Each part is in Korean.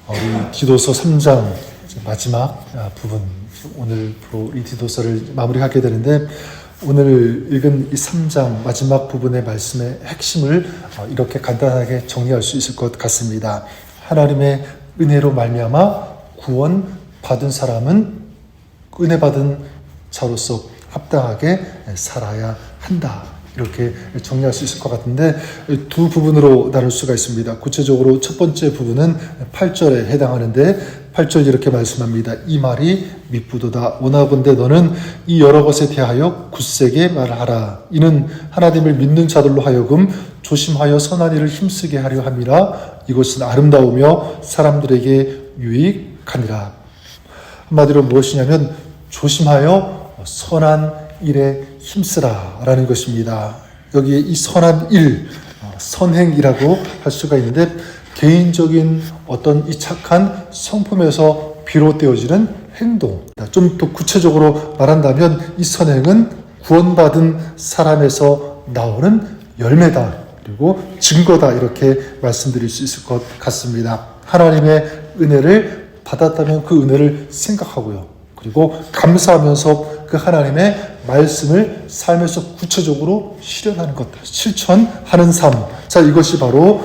우리 디도서 3장 마지막 부분, 오늘부로 이 디도서를 마무리하게 되는데, 오늘 읽은 이 3장 마지막 부분의 말씀의 핵심을 이렇게 간단하게 정리할 수 있을 것 같습니다. 하나님의 은혜로 말미암아 구원 받은 사람은 은혜 받은 자로서 합당하게 살아야 한다. 이렇게 정리할 수 있을 것 같은데, 두 부분으로 나눌 수가 있습니다. 구체적으로 첫 번째 부분은 8절에 해당하는데, 8절 이렇게 말씀합니다. 이 말이 미쁘도다. 원하건대 너는 이 여러 것에 대하여 굳세게 말하라. 이는 하나님을 믿는 자들로 하여금 조심하여 선한 일을 힘쓰게 하려 함이라. 이것은 아름다우며 사람들에게 유익하니라. 한마디로 무엇이냐면 조심하여 선한 일에 힘쓰라 라는 것입니다. 여기에 이 선한 일, 선행이라고 할 수가 있는데, 개인적인 어떤 이 착한 성품에서 비롯되어지는 행동. 좀 더 구체적으로 말한다면 이 선행은 구원받은 사람에서 나오는 열매다. 그리고 증거다. 이렇게 말씀드릴 수 있을 것 같습니다. 하나님의 은혜를 받았다면 그 은혜를 생각하고요. 그리고 감사하면서 그 하나님의 말씀을 삶에서 구체적으로 실현하는 것, 실천하는 삶. 자, 이것이 바로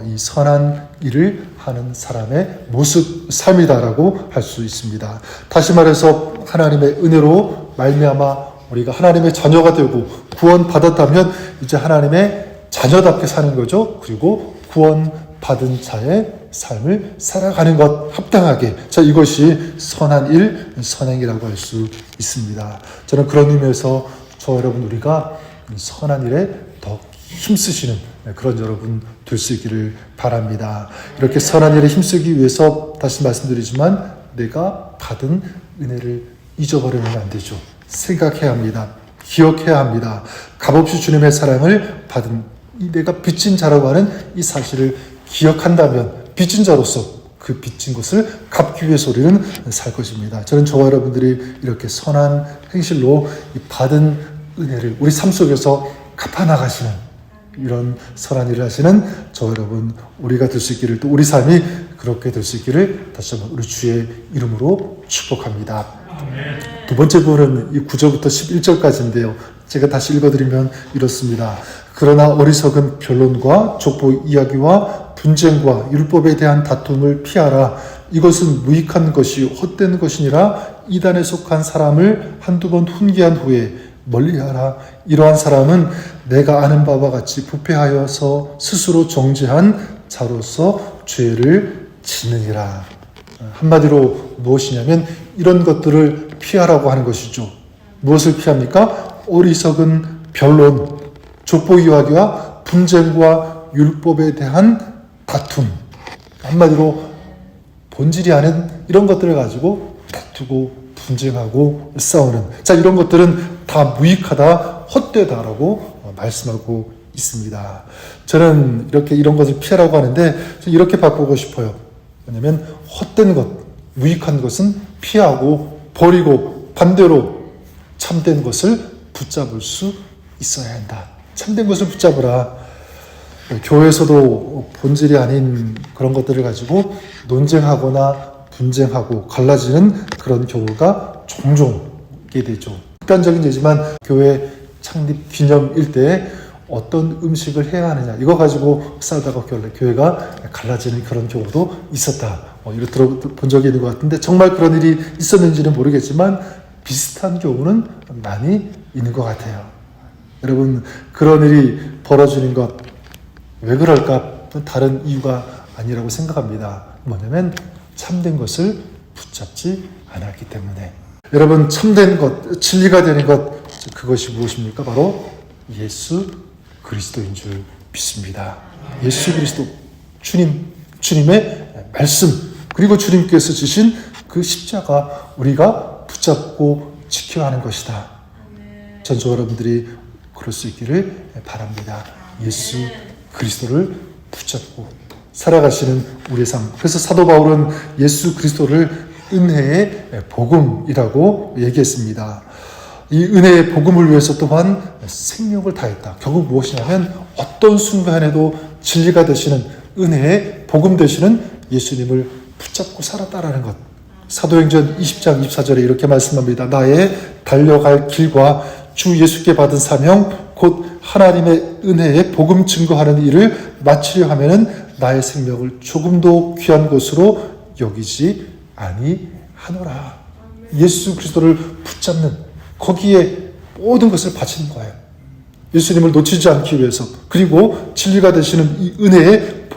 이 선한 일을 하는 사람의 모습, 삶이다라고 할 수 있습니다. 다시 말해서 하나님의 은혜로 말미암아 우리가 하나님의 자녀가 되고 구원받았다면 이제 하나님의 자녀답게 사는 거죠. 그리고 구원받은 자의 삶을 살아가는 것, 합당하게. 자, 이것이 선한 일, 선행이라고 할 수 있습니다. 저는 그런 의미에서 여러분, 우리가 선한 일에 더 힘쓰시는 그런 여러분 될 수 있기를 바랍니다. 이렇게 선한 일에 힘쓰기 위해서 다시 말씀드리지만 내가 받은 은혜를 잊어버리면 안 되죠. 생각해야 합니다. 기억해야 합니다. 값없이 주님의 사랑을 받은 내가 빚진 자라고 하는 이 사실을 기억한다면 빚진 자로서 그 빚진 것을 갚기 위해서 우리는 살 것입니다. 저는 저와 여러분들이 이렇게 선한 행실로 이 받은 은혜를 우리 삶 속에서 갚아나가시는 이런 선한 일을 하시는 저와 여러분 우리가 될 수 있기를, 또 우리 삶이 그렇게 될 수 있기를 다시 한번 우리 주의 이름으로 축복합니다. 두 번째 부분은 이 9절부터 11절까지인데요. 제가 다시 읽어드리면 이렇습니다. 그러나 어리석은 변론과 족보 이야기와 분쟁과 율법에 대한 다툼을 피하라. 이것은 무익한 것이 헛된 것이니라. 이단에 속한 사람을 한두 번 훈계한 후에 멀리하라. 이러한 사람은 내가 아는 바와 같이 부패하여서 스스로 정죄한 자로서 죄를 짓느니라. 한마디로 무엇이냐면 이런 것들을 피하라고 하는 것이죠. 무엇을 피합니까? 어리석은 변론, 족보 이야기와 분쟁과 율법에 대한 다툼. 한마디로 본질이 아닌 이런 것들을 가지고 다투고 분쟁하고 싸우는, 자, 이런 것들은 다 무익하다, 헛되다라고 말씀하고 있습니다. 저는 이렇게 이런 것을 피하라고 하는데 이렇게 바꾸고 싶어요. 왜냐하면 헛된 것, 무익한 것은 피하고 버리고 반대로 참된 것을 붙잡을 수 있어야 한다. 참된 것을 붙잡으라. 교회에서도 본질이 아닌 그런 것들을 가지고 논쟁하거나 분쟁하고 갈라지는 그런 경우가 종종 있게 되죠. 극단적인 예지만 교회 창립 기념일 때 어떤 음식을 해야 하느냐, 이거 가지고 싸우다가 교회가 갈라지는 그런 경우도 있었다. 이렇게 들어본 적이 있는 것 같은데, 정말 그런 일이 있었는지는 모르겠지만 비슷한 경우는 많이 있는 것 같아요. 여러분, 그런 일이 벌어지는 것, 왜 그럴까? 다른 이유가 아니라고 생각합니다. 뭐냐면 참된 것을 붙잡지 않았기 때문에. 여러분, 참된 것, 진리가 되는 것, 그것이 무엇입니까? 바로 예수 그리스도인 줄 믿습니다. 예수 그리스도, 주님의 말씀, 그리고 주님께서 주신 그 십자가 우리가 붙잡고 지켜야 하는 것이다. 전 저 여러분들이 그럴 수 있기를 바랍니다. 예수 그리스도를 붙잡고 살아가시는 우리의 삶. 그래서 사도 바울은 예수 그리스도를 은혜의 복음이라고 얘기했습니다. 이 은혜의 복음을 위해서 또한 생명을 다했다. 결국 무엇이냐면 어떤 순간에도 진리가 되시는 은혜의 복음 되시는 예수님을 붙잡고 살았다라는 것. 사도행전 20장 24절에 이렇게 말씀합니다. 나의 달려갈 길과 주 예수께 받은 사명 곧 하나님의 은혜에 복음 증거하는 일을 마치려 하면은 나의 생명을 조금도 귀한 것으로 여기지 아니하노라. 예수 그리스도를 붙잡는 거기에 모든 것을 바치는 거예요. 예수님을 놓치지 않기 위해서, 그리고 진리가 되시는 이 은혜의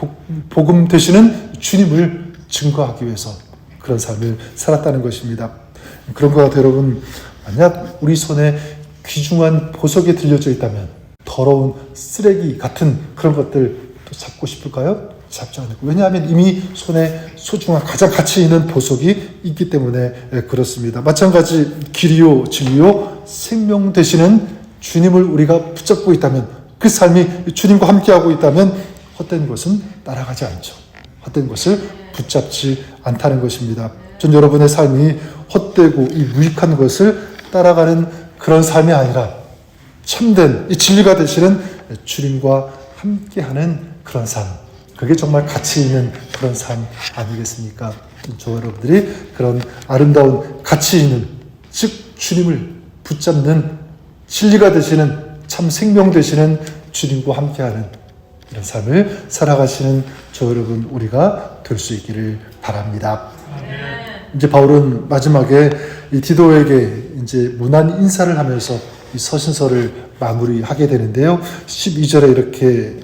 복음 되시는 주님을 증거하기 위해서 그런 삶을 살았다는 것입니다. 그런 것 같아요, 여러분. 만약 우리 손에 귀중한 보석이 들려져 있다면 더러운 쓰레기 같은 그런 것들 또 잡고 싶을까요? 잡지 않고. 왜냐하면 이미 손에 소중한 가장 가치 있는 보석이 있기 때문에 그렇습니다. 마찬가지 길이요 진리요 생명 되시는 주님을 우리가 붙잡고 있다면, 그 삶이 주님과 함께하고 있다면 헛된 것은 따라가지 않죠. 헛된 것을 붙잡지 않다는 것입니다. 전 여러분의 삶이 헛되고 이 무익한 것을 따라가는 그런 삶이 아니라 참된 이 진리가 되시는 주님과 함께하는 그런 삶, 그게 정말 가치 있는 그런 삶 아니겠습니까? 저 여러분들이 그런 아름다운 가치 있는, 즉 주님을 붙잡는 진리가 되시는 참 생명 되시는 주님과 함께하는 이런 삶을 살아가시는 저 여러분 우리가 될 수 있기를 바랍니다. 이제 바울은 마지막에 이 디도에게 이제 무난 인사를 하면서 이 서신서를 마무리하게 되는데요. 12절에 이렇게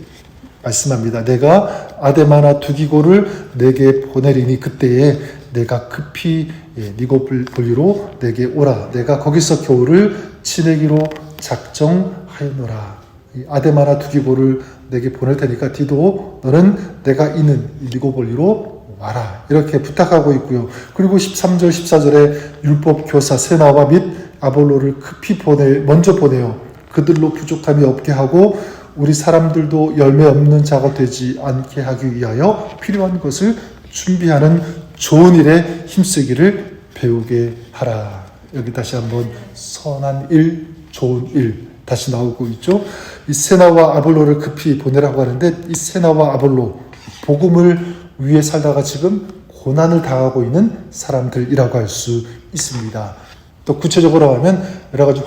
말씀합니다. 내가 아데마나 두기고를 내게 보내리니 그때에 내가 급히 니고볼리로 내게 오라. 내가 거기서 겨울을 지내기로 작정하였노라. 이 아데마나 두기고를 내게 보낼 테니까 디도 너는 내가 있는 니고볼리로 와라. 이렇게 부탁하고 있고요. 그리고 13절 14절에 율법 교사 세나와 및 아볼로를 급히 먼저 보내어 그들로 부족함이 없게 하고 우리 사람들도 열매 없는 자가 되지 않게 하기 위하여 필요한 것을 준비하는 좋은 일에 힘쓰기를 배우게 하라. 여기 다시 한번 선한 일, 좋은 일 다시 나오고 있죠. 이 세나와 아볼로를 급히 보내라고 하는데, 이 세나와 아볼로 복음을 위해 살다가 지금 고난을 당하고 있는 사람들이라고 할 수 있습니다. 또 구체적으로 하면 여러 가지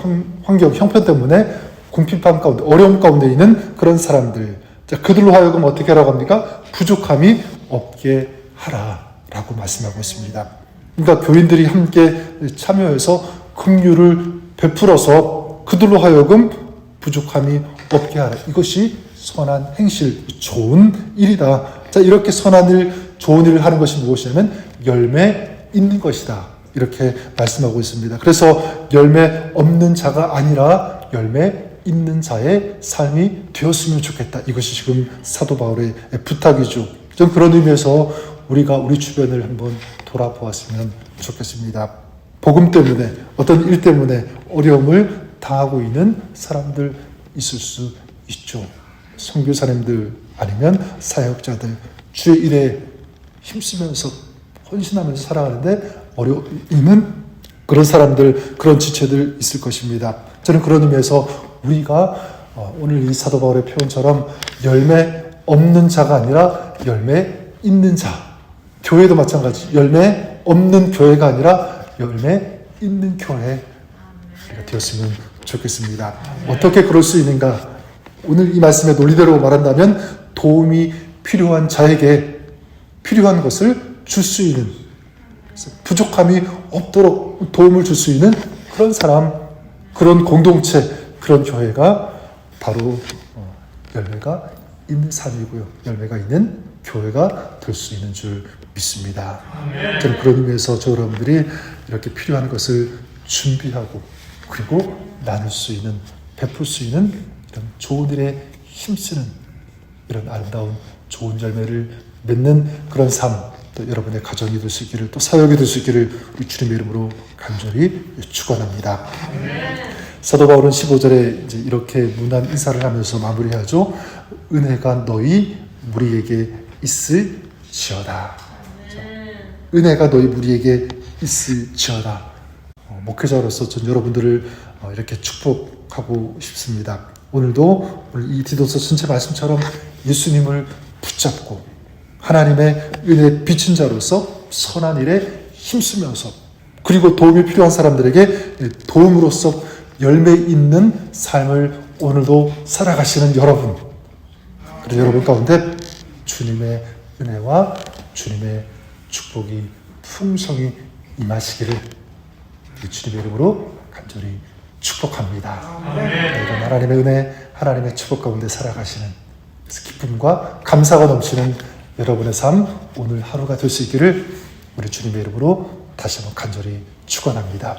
환경, 형편 때문에 궁핍함 가운데, 어려움 가운데 있는 그런 사람들. 자, 그들로 하여금 어떻게 하라고 합니까? 부족함이 없게 하라라고 말씀하고 있습니다. 그러니까 교인들이 함께 참여해서 긍휼을 베풀어서 그들로 하여금 부족함이 없게 하라. 이것이 선한 행실, 좋은 일이다. 자, 이렇게 선한 일, 좋은 일을 하는 것이 무엇이냐면 열매 있는 것이다. 이렇게 말씀하고 있습니다. 그래서 열매 없는 자가 아니라 열매 있는 자의 삶이 되었으면 좋겠다. 이것이 지금 사도 바울의 부탁이죠. 전 그런 의미에서 우리가 우리 주변을 한번 돌아보았으면 좋겠습니다. 복음 때문에, 어떤 일 때문에 어려움을 당하고 있는 사람들 있을 수 있죠. 선교사님들 아니면 사역자들, 주의 일에 힘쓰면서 헌신하면서 살아가는데 어려움은 그런 사람들, 그런 지체들 있을 것입니다. 저는 그런 의미에서 우리가 오늘 이 사도 바울의 표현처럼 열매 없는 자가 아니라 열매 있는 자, 교회도 마찬가지, 열매 없는 교회가 아니라 열매 있는 교회가 되었으면 좋겠습니다. 어떻게 그럴 수 있는가? 오늘 이 말씀의 논리대로 말한다면 도움이 필요한 자에게 필요한 것을 줄 수 있는, 부족함이 없도록 도움을 줄 수 있는 그런 사람, 그런 공동체, 그런 교회가 바로 열매가 있는 삶이고요. 열매가 있는 교회가 될 수 있는 줄 믿습니다. 저는 그런 의미에서 저 여러분들이 이렇게 필요한 것을 준비하고 그리고 나눌 수 있는, 베풀 수 있는 이런 좋은 일에 힘쓰는 이런 아름다운 좋은 열매를 맺는 그런 삶, 또 여러분의 가정이 될 수 있기를, 또 사역이 될 수 있기를 우리 주님의 이름으로 간절히 축원합니다. 사도 바울은 15절에 이제 이렇게 무난 인사를 하면서 마무리하죠. 은혜가 너희 무리에게 있을지어다. 은혜가 너희 무리에게 있을지어다. 목회자로서 전 여러분들을 이렇게 축복하고 싶습니다. 오늘도 오늘 이 디도서 전체 말씀처럼 예수님을 붙잡고 하나님의 은혜 비친 자로서 선한 일에 힘쓰면서 그리고 도움이 필요한 사람들에게 도움으로써 열매 있는 삶을 오늘도 살아가시는 여러분, 그리고 여러분 가운데 주님의 은혜와 주님의 축복이 풍성히 임하시기를 주님의 이름으로 간절히 축복합니다. 이런 하나님의 은혜, 하나님의 축복 가운데 살아가시는 기쁨과 감사가 넘치는 여러분의 삶, 오늘 하루가 될 수 있기를 우리 주님의 이름으로 다시 한번 간절히 축원합니다.